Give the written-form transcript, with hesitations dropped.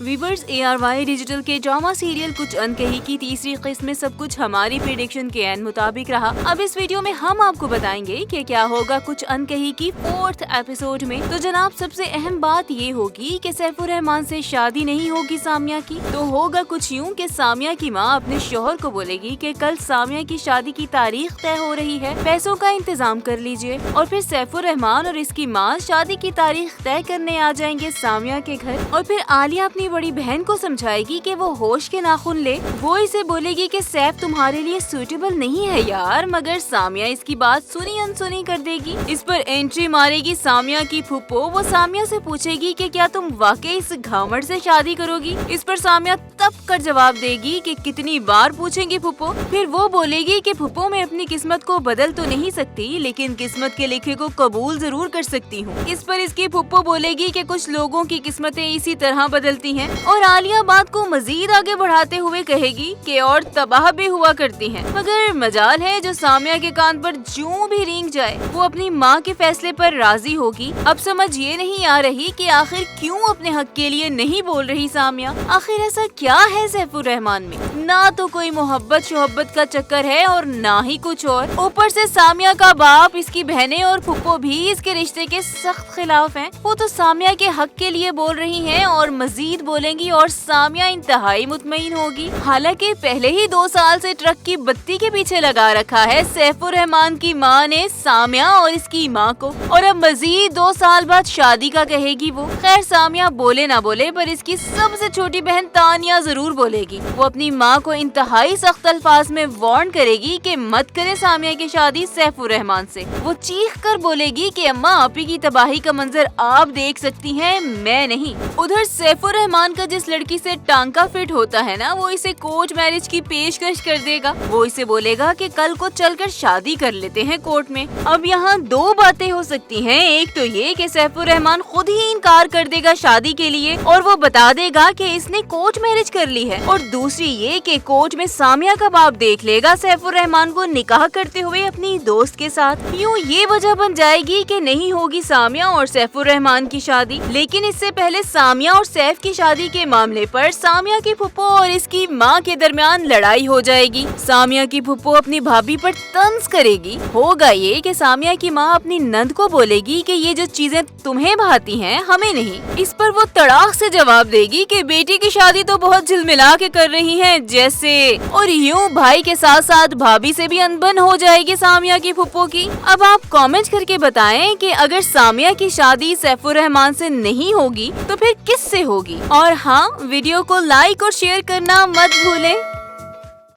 Viewers ARY digital के drama serial कुछ अनकही की तीसरी किस्त में सब कुछ हमारी प्रेडिक्शन के एन मुताबिक रहा। अब इस वीडियो में हम आपको बताएंगे कि क्या होगा कुछ अनकही की 4th एपिसोड में। तो जनाब सबसे अहम बात ये होगी कि सैफुर रहमान से शादी नहीं होगी सामिया की। तो होगा कुछ यूँ कि सामिया की माँ अपने शोहर को बोलेगी कि कल सामिया की शादी की तारीख तय हो रही है, पैसों का इंतजाम कर लीजिए। और फिर सैफुर रहमान और इसकी माँ शादी की तारीख तय करने आ जाएंगे सामिया के घर। और फिर आलिया अपनी बड़ी बहन को समझाएगी कि वो होश के नाखून ले। वो इसे बोलेगी कि सैफ तुम्हारे लिए सूटेबल नहीं है यार, मगर सामिया इसकी बात सुनी अनसुनी कर देगी। इस पर एंट्री मारेगी सामिया की फूफो। वो सामिया से पूछेगी कि क्या तुम वाकई इस घामड़ से शादी करोगी। इस पर सामिया तब कर जवाब देगी कि कितनी बार पूछेंगी फूफो। फिर वो बोलेगी कि फूफो मैं अपनी किस्मत को बदल तो नहीं सकती, लेकिन किस्मत के लिखे को कबूल जरूर कर सकती हूँ। इस पर इसकी फूफो बोलेगी कि कुछ लोगों की किस्मतें इसी तरह बदलती हैं। और आलिया बात को मजीद आगे बढ़ाते हुए कहेगी कि और तबाह भी हुआ करती हैं। मगर मजाल है जो सामिया के कान पर जूं भी रेंग जाए वो अपनी माँ के फैसले पर राजी होगी। अब समझ ये नहीं आ रही कि आखिर क्यों अपने हक के लिए नहीं बोल रही सामिया। आखिर ऐसा क्या है सैफुर रहमान में? ना तो कोई मोहब्बत शोहब्बत का चक्कर है और ना ही कुछ और। ऊपर से सामिया का बाप, इसकी बहनें और फुप्पो भी इसके रिश्ते के सख्त खिलाफ हैं। वो तो सामिया के हक के लिए बोल रही हैं और मजीद बोलेंगी और सामिया इंतहाई मुतमईन होगी। हालांकि पहले ही 2 साल से ट्रक की बत्ती के पीछे लगा रखा है सैफुर रहमान की माँ ने सामिया और इसकी माँ को। और अब मजीद 2 साल बाद शादी का कहेगी वो। खैर सामिया बोले ना बोले पर इसकी सबसे छोटी बहन तानिया जरूर बोलेगी। वो अपनी माँ को इंतहाई सख्त अल्फाज में वार्न करेगी कि मत करे सामिया की शादी सैफुर रहमान से। वो चीख कर बोलेगी कि अम्मा आपी की तबाही का मंजर आप देख सकती हैं, मैं नहीं। उधर सैफुर रहमान का जिस लड़की से टांका फिट होता है ना, वो इसे कोर्ट मैरिज की पेशकश कर देगा। वो इसे बोलेगा कि कल को चलकर शादी कर लेते हैं कोर्ट में। अब यहाँ 2 बातें हो सकती हैं। एक तो ये कि सैफुर रहमान खुद ही इनकार कर देगा शादी के लिए और वो बता देगा कि इसने कोर्ट मैरिज कर ली है। और दूसरी ये कि कोर्ट में सामिया का बाप देख लेगा सैफुर रहमान को निकाह करते हुए अपनी दोस्त के साथ। यूँ ये वजह बन जाएगी कि नहीं होगी सामिया और सैफुर रहमान की शादी। लेकिन इससे पहले सामिया और सैफ की शादी के मामले पर सामिया की फुप्पो और इसकी माँ के दरमियान लड़ाई हो जाएगी। सामिया की फुप्पो अपनी भाभी पर तंज करेगी। होगा ये कि सामिया की माँ अपनी नंद को बोलेगी कि ये जो चीजें तुम्हें भाती हैं हमें नहीं। इस पर वो तड़ाक से जवाब देगी कि बेटी की शादी तो बहुत झिलमिला के कर रही हैं जैसे। और यूँ भाई के साथ साथ भाभी से भी अनबन हो जाएगी सामिया की फुप्पो की। अब आप कमेंट करके बताएं कि अगर सामिया की शादी सैफुर रहमान से नहीं होगी तो फिर किससे होगी। और हाँ, वीडियो को लाइक और शेयर करना मत भूलें।